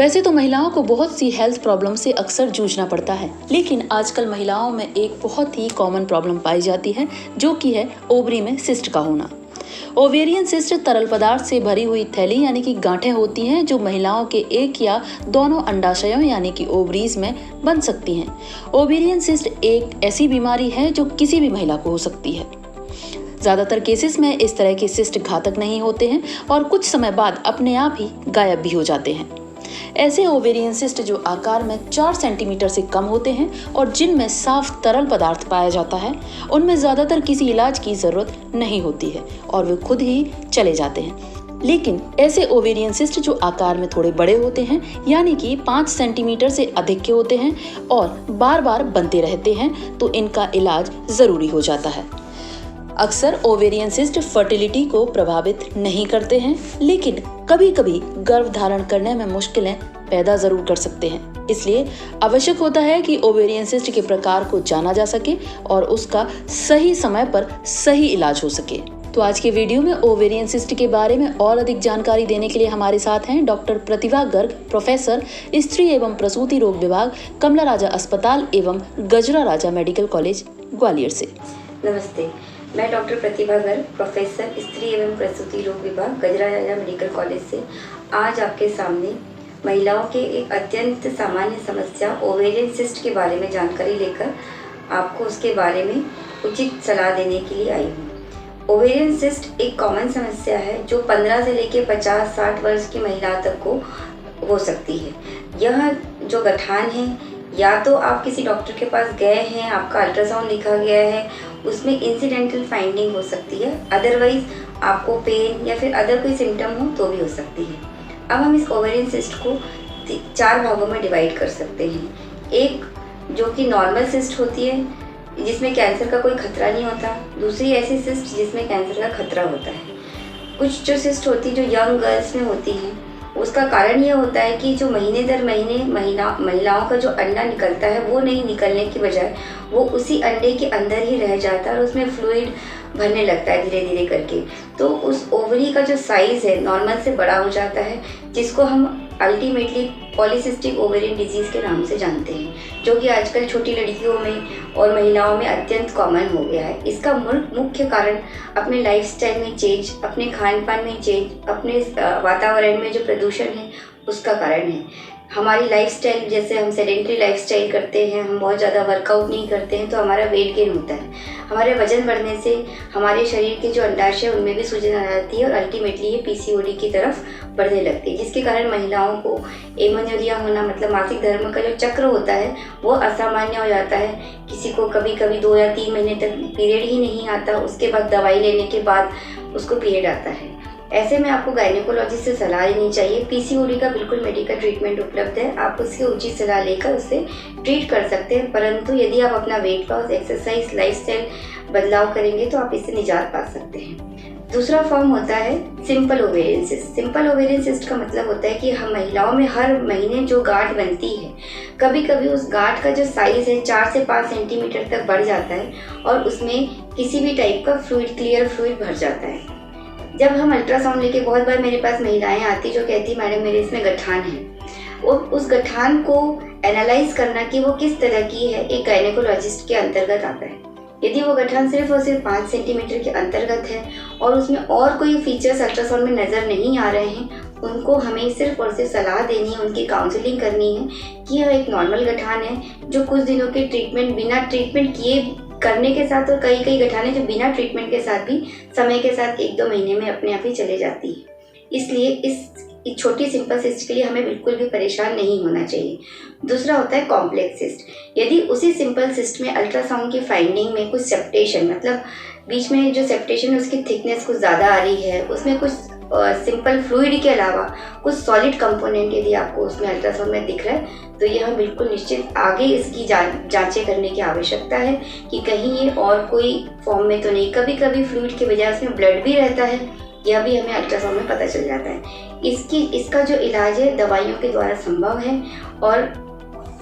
वैसे तो महिलाओं को बहुत सी हेल्थ प्रॉब्लम से अक्सर जूझना पड़ता है, लेकिन आजकल महिलाओं में एक बहुत ही कॉमन प्रॉब्लम पाई जाती है, जो कि है ओवरी में सिस्ट का होना। ओवेरियन सिस्ट तरल पदार्थ से भरी हुई थैली यानी कि गांठें होती हैं, जो महिलाओं के एक या दोनों अंडाशयों यानी कि ओवरीज में बन सकती हैं। ओवेरियन सिस्ट एक ऐसी बीमारी है जो किसी भी महिला को हो सकती है। ज्यादातर केसेस में इस तरह के सिस्ट घातक नहीं होते हैं और कुछ समय बाद अपने आप ही गायब भी हो जाते हैं। ऐसे ओवेरियन सिस्ट जो आकार में 4 सेंटीमीटर से कम होते हैं और जिनमें साफ तरल पदार्थ पाया जाता है, उनमें ज्यादातर किसी इलाज की जरूरत नहीं होती है और वे खुद ही चले जाते हैं। लेकिन ऐसे ओवेरियन सिस्ट जो आकार में थोड़े बड़े होते हैं, यानी कि 5 सेंटीमीटर से अधिक के होते हैं और बार बार बनते रहते हैं, तो इनका इलाज जरूरी हो जाता है। अक्सर ओवेरियन सिस्ट फर्टिलिटी को प्रभावित नहीं करते हैं, लेकिन कभी कभी गर्भ धारण करने में मुश्किलें पैदा जरूर कर सकते हैं। इसलिए आवश्यक होता है कि ओवेरियन सिस्ट के प्रकार को जाना जा सके और उसका सही समय पर सही इलाज हो सके। तो आज के वीडियो में ओवेरियन सिस्ट के बारे में और अधिक जानकारी देने के लिए हमारे साथ हैं डॉक्टर प्रतिभा गर्ग, प्रोफेसर, स्त्री एवं प्रसूति रोग विभाग, कमला राजा अस्पताल एवं गजरा राजा मेडिकल कॉलेज, ग्वालियर से। नमस्ते, मैं डॉक्टर प्रतिभा गर्ग, प्रोफेसर, स्त्री एवं प्रसूति रोग विभाग, गजरा राजा मेडिकल कॉलेज से आज आपके सामने महिलाओं के एक अत्यंत सामान्य समस्या ओवेरियन सिस्ट के बारे में जानकारी लेकर आपको उसके बारे में उचित सलाह देने के लिए आई हूँ। ओवेरियन सिस्ट एक कॉमन समस्या है जो 15 से लेकर 50-60 वर्ष की महिला तक को हो सकती है। यह जो गठान है, या तो आप किसी डॉक्टर के पास गए हैं, आपका अल्ट्रासाउंड लिखा गया है, उसमें इंसिडेंटल फाइंडिंग हो सकती है, अदरवाइज आपको पेन या फिर अदर कोई सिम्टम हो तो भी हो सकती है। अब हम इस ओवेरियन सिस्ट को 4 भागों में डिवाइड कर सकते हैं। एक जो कि नॉर्मल सिस्ट होती है, जिसमें कैंसर का कोई खतरा नहीं होता। दूसरी ऐसी सिस्ट जिसमें कैंसर का खतरा होता है। कुछ जो सिस्ट होती है जो यंग गर्ल्स में होती हैं, उसका कारण यह होता है कि जो महीने दर महीने महिलाओं का जो अंडा निकलता है, वो नहीं निकलने की बजाय वो उसी अंडे के अंदर ही रह जाता है और उसमें फ्लूइड भरने लगता है धीरे धीरे करके। तो उस ओवरी का जो साइज़ है नॉर्मल से बड़ा हो जाता है, जिसको हम अल्टीमेटली पॉलीसिस्टिक ओवेरियन डिजीज़ के नाम से जानते हैं, जो कि आजकल छोटी लड़कियों में और महिलाओं में अत्यंत कॉमन हो गया है। इसका मुख्य कारण अपने लाइफस्टाइल में चेंज, अपने खान पान में चेंज, अपने वातावरण में जो प्रदूषण है उसका कारण है। हमारी लाइफस्टाइल, जैसे हम सेडेंटरी लाइफस्टाइल करते हैं, हम बहुत ज़्यादा वर्कआउट नहीं करते हैं, तो हमारा वेट गेन होता है। हमारे वजन बढ़ने से हमारे शरीर के जो अंडाशय है उनमें भी सूजन आ जाती है और अल्टीमेटली ये पीसीओडी की तरफ बढ़ने लगती है, जिसके कारण महिलाओं को एमेनोरिया होना, मतलब मासिक धर्म का जो चक्र होता है वो असामान्य हो जाता है। किसी को कभी कभी 2 या 3 महीने तक पीरियड ही नहीं आता, उसके बाद दवाई लेने के बाद उसको पीरियड आता है। ऐसे में आपको गायनेकोलॉजिस्ट से सलाह लेनी चाहिए। पीसीओडी का बिल्कुल मेडिकल ट्रीटमेंट उपलब्ध है, आप उसकी उचित सलाह लेकर उससे ट्रीट कर सकते हैं। परंतु यदि आप अपना वेट लॉस, एक्सरसाइज, लाइफस्टाइल बदलाव करेंगे तो आप इससे निजात पा सकते हैं। दूसरा फॉर्म होता है simple ovarian cyst. Simple ovarian cyst का मतलब होता है कि हम महिलाओं में हर महीने जो गांठ बनती है, कभी कभी उस गांठ का जो साइज़ है 4 से 5 सेंटीमीटर तक बढ़ जाता है और उसमें किसी भी टाइप का फ्लूइड, क्लियर फ्लूइड भर जाता है। जब हम अल्ट्रासाउंड लेके, बहुत बार मेरे पास महिलाएं आती जो कहती मैडम मेरे इसमें गठान है, और उस गठान को एनालाइज करना कि वो किस तरह की है एक गायनेकोलॉजिस्ट के अंतर्गत आता है। यदि वो गठान सिर्फ और सिर्फ 5 सेंटीमीटर के अंतर्गत है और उसमें और कोई फीचर्स अल्ट्रासाउंड में नज़र नहीं आ रहे हैं, उनको हमें सिर्फ और सिर्फ सलाह देनी है, उनकी काउंसलिंग करनी है कि यह एक नॉर्मल गठान है जो कुछ दिनों के ट्रीटमेंट, बिना ट्रीटमेंट किए करने के साथ, और कई कई गठाने जो बिना ट्रीटमेंट के साथ भी समय के साथ 1-2 महीने में अपने आप ही चले जाती है। इसलिए इस छोटी सिंपल सिस्ट के लिए हमें बिल्कुल भी परेशान नहीं होना चाहिए। दूसरा होता है कॉम्प्लेक्स सिस्ट। यदि उसी सिंपल सिस्ट में अल्ट्रासाउंड की फाइंडिंग में कुछ सेप्टेशन, मतलब बीच में जो सेप्टेशन है उसकी थिकनेस कुछ ज़्यादा आ रही है, उसमें कुछ सिंपल फ्लूइड के अलावा कुछ सॉलिड कंपोनेंट यदि आपको उसमें अल्ट्रासाउंड में दिख रहा है, तो यह बिल्कुल निश्चित आगे इसकी जांचें करने की आवश्यकता है कि कहीं ये और कोई फॉर्म में तो नहीं। कभी कभी फ्लूइड के बजाय उसमें ब्लड भी रहता है, यह भी हमें अल्ट्रासाउंड में पता चल जाता है। इसका जो इलाज है दवाइयों के द्वारा संभव है और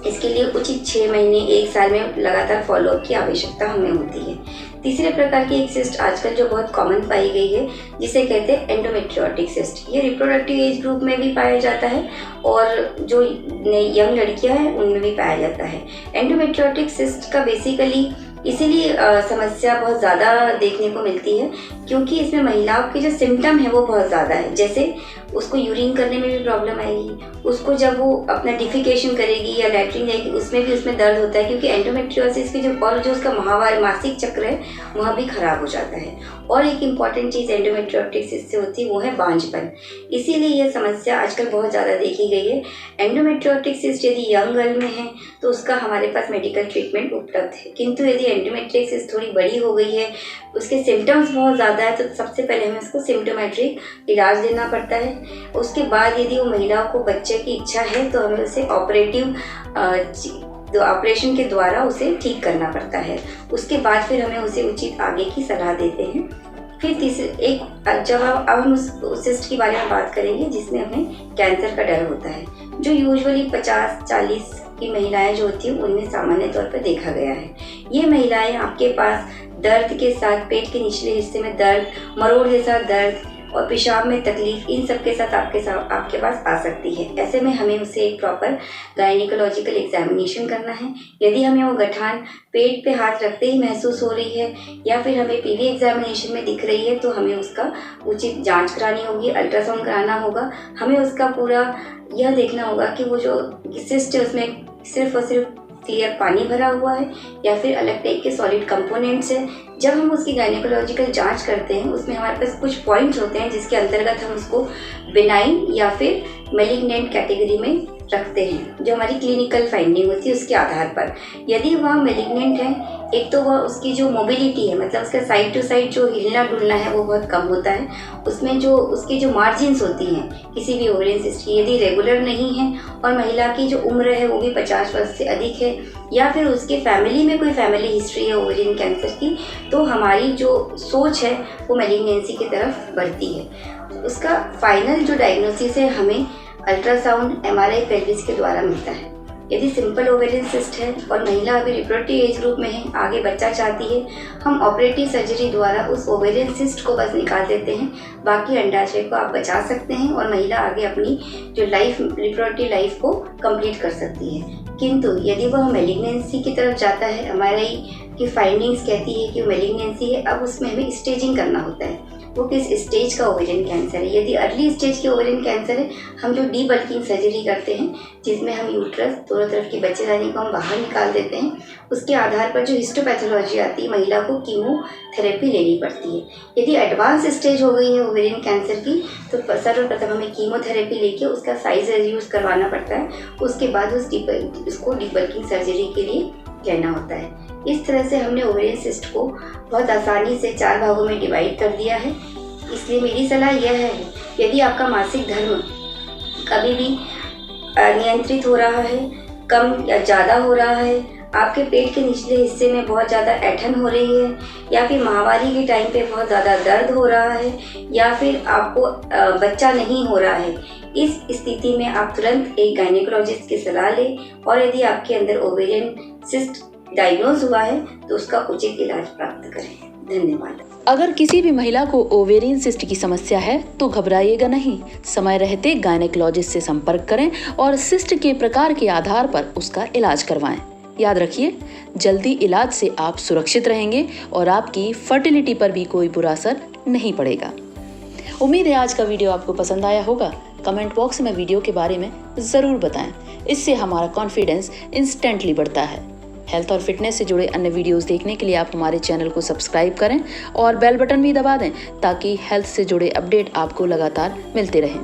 इसके लिए उचित 6 महीने 1 साल में लगातार फॉलोअप की आवश्यकता हमें होती है। तीसरे प्रकार की एक सिस्ट आजकल जो बहुत कॉमन पाई गई है, जिसे कहते हैं एंडोमेट्रियोटिक सिस्ट। ये रिप्रोडक्टिव एज ग्रुप में भी पाया जाता है और जो यंग लड़कियां हैं उनमें भी पाया जाता है। एंडोमेट्रियोटिक सिस्ट का बेसिकली इसीलिए समस्या बहुत ज़्यादा देखने को मिलती है क्योंकि इसमें महिलाओं के जो सिम्टम है वो बहुत ज़्यादा है। जैसे उसको यूरिन करने में भी प्रॉब्लम आएगी, उसको जब वो अपना डिफिकेशन करेगी या लैट्रिन जाएगी उसमें दर्द होता है क्योंकि एंडोमेट्रियोसिस की जो उसका मासिक चक्र है वह भी खराब हो जाता है। और एक इम्पॉर्टेंट चीज़ एंडोमेट्रियोटिक सिस्ट से होती है वो है बांझपन। इसीलिए यह समस्या आजकल बहुत ज़्यादा देखी गई है। एंडोमेट्रियोटिक सिस्ट यदि यंग गर्ल में है तो उसका हमारे पास मेडिकल ट्रीटमेंट उपलब्ध है, किंतु यदि एंडोमेट्रियोटिक सिस्ट थोड़ी बड़ी हो गई है, उसके सिम्टम्स बहुत ज़्यादा है, तो सबसे पहले हमें उसको सिम्टोमेट्रिक इलाज देना पड़ता है। उसके बाद यदि वो महिलाओं को बच्चे की इच्छा है तो हमें उसे ऑपरेशन के द्वारा उसे ठीक करना पड़ता है। उसके बाद फिर हमें उसे उचित आगे की सलाह देते हैं। फिर जब हम उस सिस्ट के बारे में बात करेंगे जिसमें हमें कैंसर का डर होता है, जो यूजुअली 50-40 की महिलाएं जो होती हैं उनमें सामान्य तौर पर देखा गया है। ये महिलाएं आपके पास दर्द के साथ पेट के निचले हिस्से में दर्द, मरोड़ जैसा दर्द और पेशाब में तकलीफ, इन सब के साथ आपके पास आ सकती है। ऐसे में हमें उसे एक प्रॉपर गायनिकोलॉजिकल एग्जामिनेशन करना है। यदि हमें वो गठान पेट पे हाथ रखते ही महसूस हो रही है या फिर हमें पीवी एग्जामिनेशन में दिख रही है तो हमें उसका उचित जांच करानी होगी, अल्ट्रासाउंड कराना होगा। हमें उसका पूरा यह देखना होगा कि वो जो सिस्ट है उसमें सिर्फ और सिर्फ क्लियर पानी भरा हुआ है या फिर अलग टाइप के सॉलिड कंपोनेंट्स हैं। जब हम उसकी गायनिकोलॉजिकल जांच करते हैं उसमें हमारे पास कुछ पॉइंट्स होते हैं जिसके अंतर्गत हम उसको बेनाइन या फिर मेलिग्नेंट कैटेगरी में रखते हैं, जो हमारी क्लिनिकल फाइंडिंग होती है उसके आधार पर। यदि वह मेलिग्नेंट है, एक तो वह उसकी जो मोबिलिटी है, मतलब उसका साइड टू साइड जो हिलना डुलना है वो बहुत कम होता है। उसमें जो उसकी जो मार्जिन्स होती हैं किसी भी ओवेरियन सिस्ट की यदि रेगुलर नहीं है और महिला की जो उम्र है वो भी 50 वर्ष से अधिक है या फिर उसके फैमिली में कोई फैमिली हिस्ट्री है ओवेरियन कैंसर की, तो हमारी जो सोच है वो मेलिग्नेंसी की तरफ बढ़ती है। उसका फाइनल जो डायग्नोसिस है हमें अल्ट्रासाउंड, एमआरआई, पेल्विस के द्वारा मिलता है। यदि सिंपल ओवेरियन सिस्ट है और महिला अभी रिप्रोडक्टिव एज ग्रुप में है, आगे बच्चा चाहती है, हम ऑपरेटिव सर्जरी द्वारा उस ओवेरियन सिस्ट को बस निकाल देते हैं, बाकी अंडाशय को आप बचा सकते हैं और महिला आगे अपनी जो रिप्रोडक्टिव लाइफ को कंप्लीट कर सकती है। किंतु यदि वह मेलिग्नेंसी की तरफ जाता है, एमआरआई की फाइंडिंग्स कहती है कि मेलिग्नेंसी है, अब उसमें हमें स्टेजिंग करना होता है वो किस स्टेज का ओवेरियन कैंसर है। यदि अर्ली स्टेज के ओवेरियन कैंसर है, हम जो डीबल्किंग सर्जरी करते हैं जिसमें हम यूट्रस दोनों तरफ की बच्चेदानी को हम बाहर निकाल देते हैं, उसके आधार पर जो हिस्टोपैथोलॉजी आती है महिला को कीमोथेरेपी लेनी पड़ती है। यदि एडवांस स्टेज हो गई है ओवेरियन कैंसर की तो सर्वप्रथम हमें कीमोथेरेपी लेके उसका साइज रिड्यूस करवाना पड़ता है, उसके बाद उसको डीबल्किंग सर्जरी के लिए कहना होता है। इस तरह से हमने ओवेरियन सिस्ट को बहुत आसानी से 4 भागों में डिवाइड कर दिया है। इसलिए मेरी सलाह यह है, यदि आपका मासिक धर्म कभी भी अनियंत्रित हो रहा है, कम या ज़्यादा हो रहा है, आपके पेट के निचले हिस्से में बहुत ज़्यादा ऐंठन हो रही है या फिर माहवारी के टाइम पे बहुत ज़्यादा दर्द हो रहा है या फिर आपको बच्चा नहीं हो रहा है, इस स्थिति में आप तुरंत एक गायनिकोलॉजिस्ट की सलाह लें और यदि आपके अंदर ओवेरियन सिस्ट डायग्नोज हुआ है तो उसका उचित इलाज प्राप्त करें। धन्यवाद। अगर किसी भी महिला को ओवेरियन सिस्ट की समस्या है तो घबराइएगा नहीं, समय रहते गायनेकोलॉजिस्ट से संपर्क करें और सिस्ट के प्रकार के आधार पर उसका इलाज करवाएं। याद रखिए, जल्दी इलाज से आप सुरक्षित रहेंगे और आपकी फर्टिलिटी पर भी कोई बुरा असर नहीं पड़ेगा। उम्मीद है आज का वीडियो आपको पसंद आया होगा। कमेंट बॉक्स में वीडियो के बारे में ज़रूर बताएं, इससे हमारा कॉन्फिडेंस इंस्टेंटली बढ़ता है। हेल्थ और फिटनेस से जुड़े अन्य वीडियोस देखने के लिए आप हमारे चैनल को सब्सक्राइब करें और बेल बटन भी दबा दें ताकि हेल्थ से जुड़े अपडेट आपको लगातार मिलते रहें।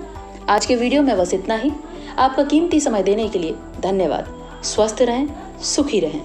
आज के वीडियो में बस इतना ही। आपका कीमती समय देने के लिए धन्यवाद। स्वस्थ रहें, सुखी रहें।